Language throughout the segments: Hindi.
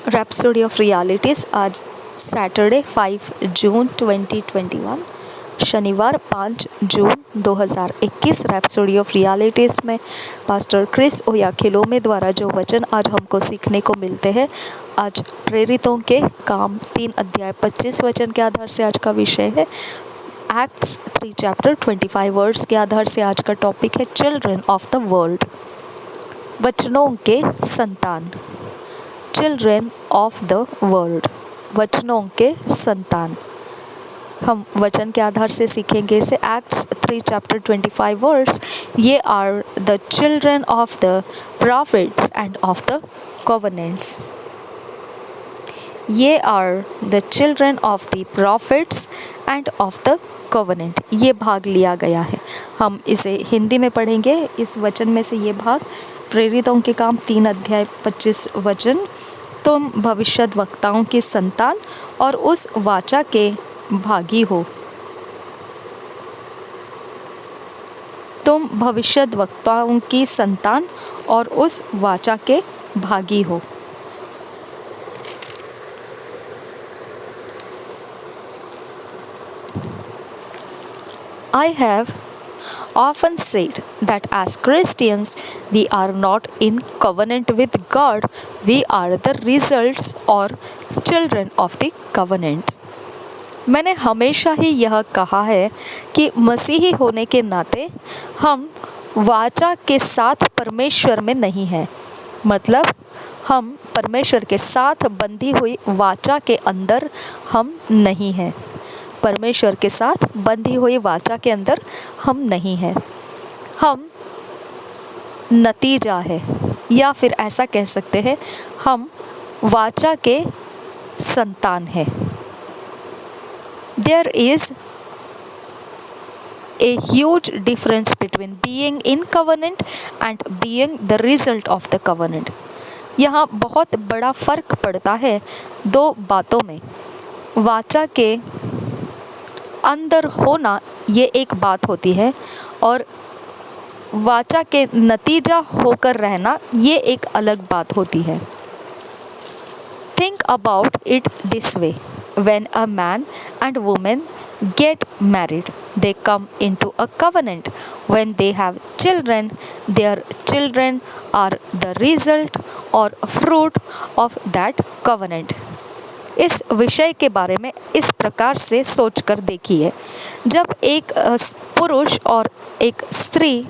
Rhapsody of realities. आज सैटरडे 5 जून 2021, शनिवार 5 जून 2021। रैप्सोडी ऑफ रियलिटीज़ में पास्टर क्रिस ओयाखिलोमे द्वारा जो वचन आज हमको सीखने को मिलते हैं, आज प्रेरितों के काम 3 अध्याय 25 वचन के आधार से आज का विषय है। एक्ट्स 3 चैप्टर 25 वर्ड्स के आधार से आज का टॉपिक है चिल्ड्रन ऑफ द वर्ल्ड, वचनों के संतान। चिल्ड्रन ऑफ द वर्ल्ड, वचनों के संतान। हम वचन के आधार से सीखेंगे इसे। Acts 3 chapter 25 words, ye are the children of the prophets and of the covenants. Ye are the children of the prophets and of the covenant. ये भाग लिया गया है, हम इसे हिंदी में पढ़ेंगे। इस वचन में से ये भाग प्रेरितों के काम 3 अध्याय 25 वचन, तुम भविष्यद्वक्ताओं की संतान और उस वाचा के भागी हो। तुम भविष्यद्वक्ताओं की संतान और उस वाचा के भागी हो। I have often said that as Christians we are not in covenant with God, we are the results or children of the covenant. मैंने हमेशा ही यह कहा है कि मसीही होने के नाते हम वाचा के साथ परमेश्वर में नहीं हैं, मतलब हम परमेश्वर के साथ बंधी हुई वाचा के अंदर हम नहीं हैं। परमेश्वर के साथ बंधी हुई वाचा के अंदर हम नहीं हैं। हम नतीजा है, या फिर ऐसा कह सकते हैं हम वाचा के संतान हैं। There is a huge difference between being in covenant and being the result of the covenant. यहाँ बहुत बड़ा फर्क पड़ता है दो बातों में। वाचा के अंदर होना ये एक बात होती है, और वाचा के नतीजा होकर रहना ये एक अलग बात होती है। Think about it this way. When a man and woman get married, they come into a covenant. When they have children, their children are the result or fruit of that covenant. इस विषय के बारे में इस प्रकार से सोचकर देखिए, जब एक पुरुष और एक स्त्री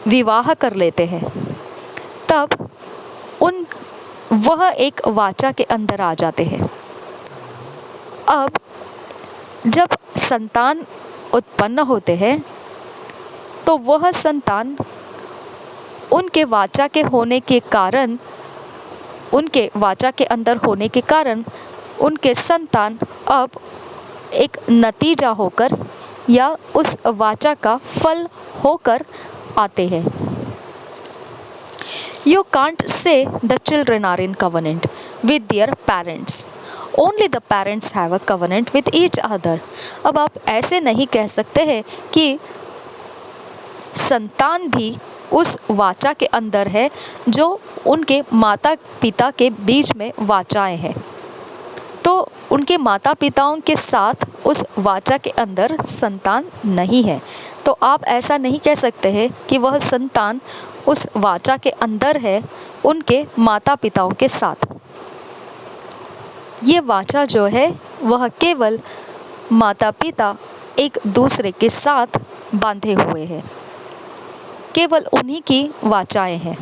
विवाह कर लेते हैं, तब वह एक वाचा के अंदर आ जाते हैं। अब जब संतान उत्पन्न होते हैं, तो वह संतान उनके वाचा के होने के कारण, उनके वाचा के अंदर होने के कारण उनके संतान अब एक नतीजा होकर या उस वाचा का फल होकर आते हैं। You can't say the children are in covenant with their parents. Only the parents have a covenant with each other. अब आप ऐसे नहीं कह सकते हैं कि संतान भी उस वाचा के अंदर है जो उनके माता पिता के बीच में वाचाएं हैं, तो उनके माता पिताओं के साथ उस वाचा के अंदर संतान नहीं है। तो आप ऐसा नहीं कह सकते हैं कि वह संतान उस वाचा के अंदर है उनके माता पिताओं के साथ। ये वाचा जो है वह केवल माता पिता एक दूसरे के साथ बांधे हुए हैं, केवल उन्हीं की वाचाएं हैं।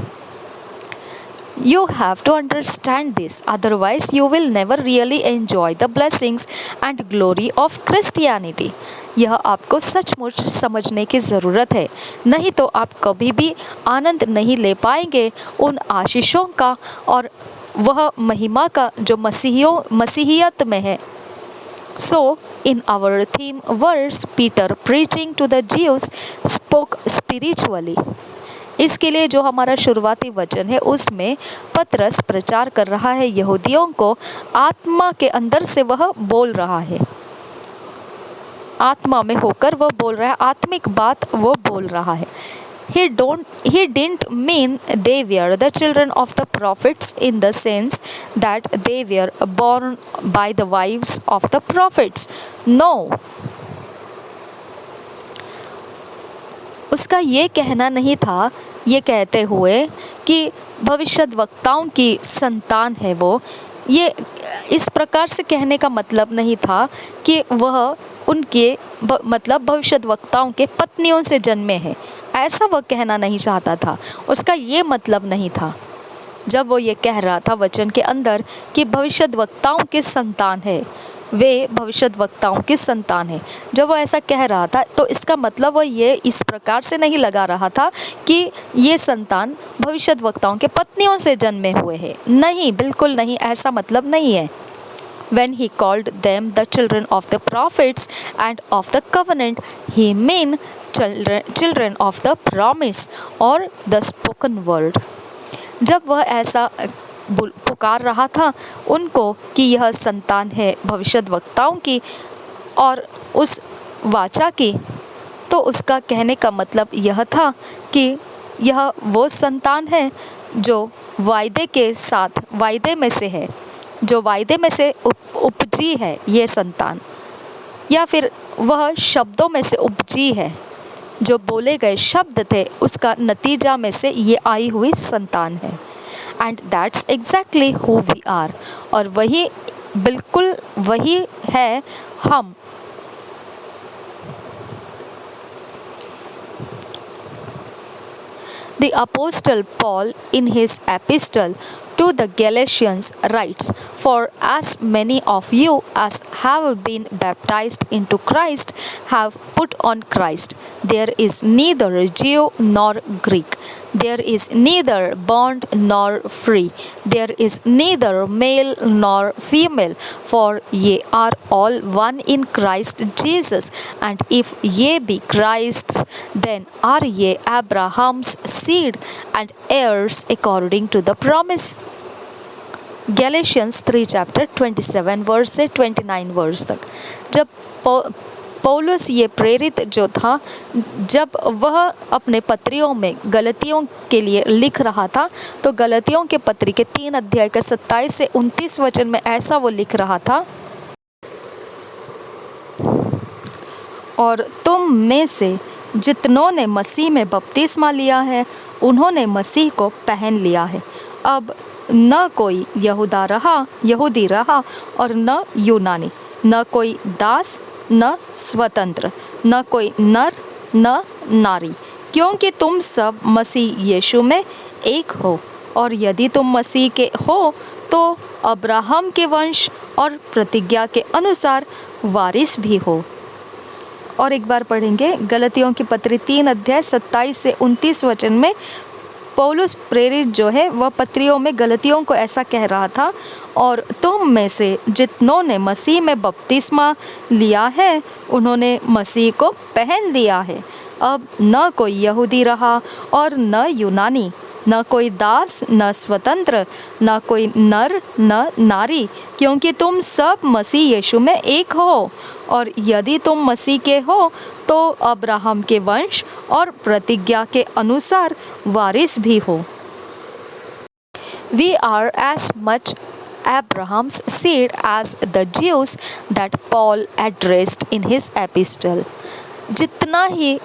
You have to understand this, otherwise you will never really enjoy the blessings and glory of Christianity. यह आपको सचमुच समझने की ज़रूरत है, नहीं तो आप कभी भी आनंद नहीं ले पाएंगे उन आशीषों का और वह महिमा का जो मसीहियत में है। So, in our theme verse, Peter preaching to the Jews spoke spiritually. इसके लिए जो हमारा शुरुआती वचन है उसमें पतरस प्रचार कर रहा है यहूदियों को, आत्मा के अंदर से वह बोल रहा है, आत्मा में होकर वह बोल रहा है, आत्मिक बात वो बोल रहा है। He didn't mean they were the children of the prophets in the sense that they were born by the wives of the prophets. No. उसका ये कहना नहीं था, ये कहते हुए कि भविष्यद्वक्ताओं की संतान है वो, ये इस प्रकार से कहने का मतलब नहीं था कि वह उनके मतलब भविष्यद्वक्ताओं के पत्नियों से जन्मे हैं, ऐसा वह कहना नहीं चाहता था। उसका ये मतलब नहीं था जब वो ये कह रहा था वचन के अंदर कि भविष्यद्वक्ताओं के संतान है, वे भविष्यद्वक्ताओं की संतान है। जब वो ऐसा कह रहा था तो इसका मतलब वो ये इस प्रकार से नहीं लगा रहा था कि ये संतान भविष्यद्वक्ताओं के पत्नियों से जन्मे हुए हैं। नहीं, बिल्कुल नहीं, ऐसा मतलब नहीं है। When he called them the children of the prophets and of the covenant, he meant children of the promise or the spoken word. जब वह ऐसा पुकार रहा था उनको कि यह संतान है भविष्यद्वक्ताओं की और उस वाचा की, तो उसका कहने का मतलब यह था कि यह वो संतान है जो वायदे के साथ, वायदे में से है, जो वायदे में से उपजी है ये संतान, या फिर वह शब्दों में से उपजी है, जो बोले गए शब्द थे उसका नतीजा में से ये आई हुई संतान है। And that's exactly who we are, और वही, बिल्कुल वही है हम। The Apostle Paul in his epistle to the Galatians writes, "For as many of you as have been baptized into Christ have put on Christ. There is neither Jew nor Greek. There is neither bond nor free. There is neither male nor female. For ye are all one in Christ Jesus. And if ye be Christ's, then are ye Abraham's seed and heirs according to the promise." Galatians 3 chapter 27 verse से 29 वर्स तक जब पौलुस ये प्रेरित जो था, जब वह अपने पत्रियों में गलतियों के लिए लिख रहा था, तो गलतियों के पत्री के 3 अध्याय के 27 से 29 वचन में ऐसा वो लिख रहा था, और तुम में से जितनों ने मसीह में बपतिस्मा लिया है उन्होंने मसीह को पहन लिया है। अब न कोई यहूदी रहा और न यूनानी, न कोई दास न स्वतंत्र, न कोई नर न नारी, क्योंकि तुम सब मसीह यीशु में एक हो। और यदि तुम मसीह के हो तो अब्राहम के वंश और प्रतिज्ञा के अनुसार वारिस भी हो। और एक बार पढ़ेंगे गलतियों की पत्री 3 अध्याय 27 से 29 वचन में पौलुस प्रेरित जो है वह पत्रियों में गलतियों को ऐसा कह रहा था, और तुम में से जितनों ने मसीह में बपतिस्मा लिया है उन्होंने मसीह को पहन लिया है। अब न कोई यहूदी रहा और न यूनानी, न कोई दास न स्वतंत्र, न कोई नर न नारी, क्योंकि तुम सब मसीह यीशु में एक हो। और यदि तुम मसीह के हो तो अब्राहम के वंश और प्रतिज्ञा के अनुसार वारिस भी हो। We are as much Abraham's seed as the Jews that Paul addressed in his epistle. जितना ही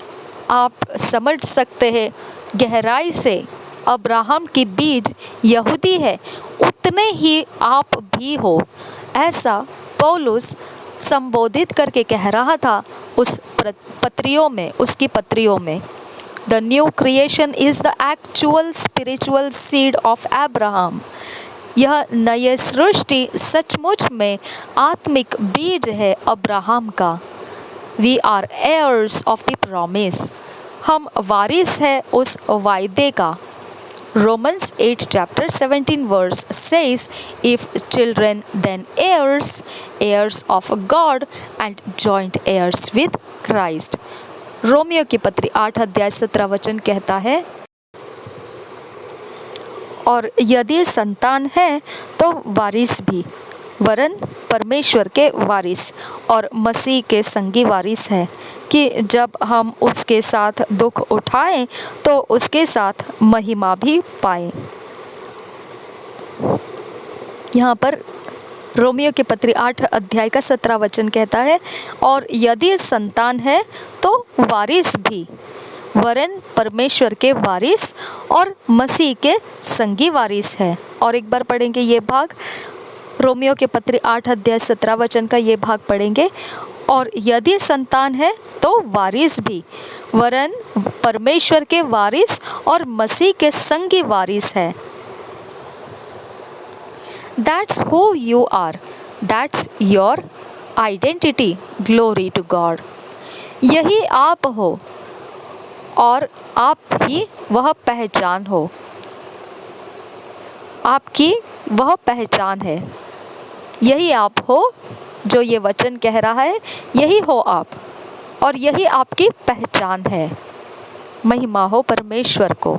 आप समझ सकते हैं गहराई से अब्राहम की बीज यहूदी है, उतने ही आप भी हो, ऐसा पौलुस संबोधित करके कह रहा था उस पत्रियों में, उसकी पत्रियों में। The new creation is the actual spiritual seed of Abraham. यह नई सृष्टि सचमुच में आत्मिक बीज है अब्राहम का। We are heirs of the promise. हम वारिस है उस वायदे का। Romans 8 chapter 17 verse says, "If children, then heirs, heirs of God and joint heirs with Christ." Romeo की पत्री 8 अध्याय 17 वचन कहता है, और यदि संतान है तो वारिस भी, वरन परमेश्वर के वारिस और मसीह के संगी वारिस हैं, कि जब हम उसके साथ दुख उठाएं तो उसके साथ महिमा भी पाएं। यहाँ पर रोमियो के पत्री 8 अध्याय का 17 वचन कहता है, और यदि संतान है तो वारिस भी, वरन परमेश्वर के वारिस और मसीह के संगी वारिस है। और एक बार पढ़ेंगे ये भाग, रोमियो के पत्री 8 अध्याय 17 वचन का ये भाग पढ़ेंगे, और यदि संतान है तो वारिस भी, वरन परमेश्वर के वारिस और मसीह के संगी वारिस है। That's who you are. That's your identity. Glory to God. यही आप हो और आप ही वह पहचान हो, आपकी वह पहचान है। यही आप हो, जो ये वचन कह रहा है, यही हो आप और यही आपकी पहचान है। महिमा हो परमेश्वर को।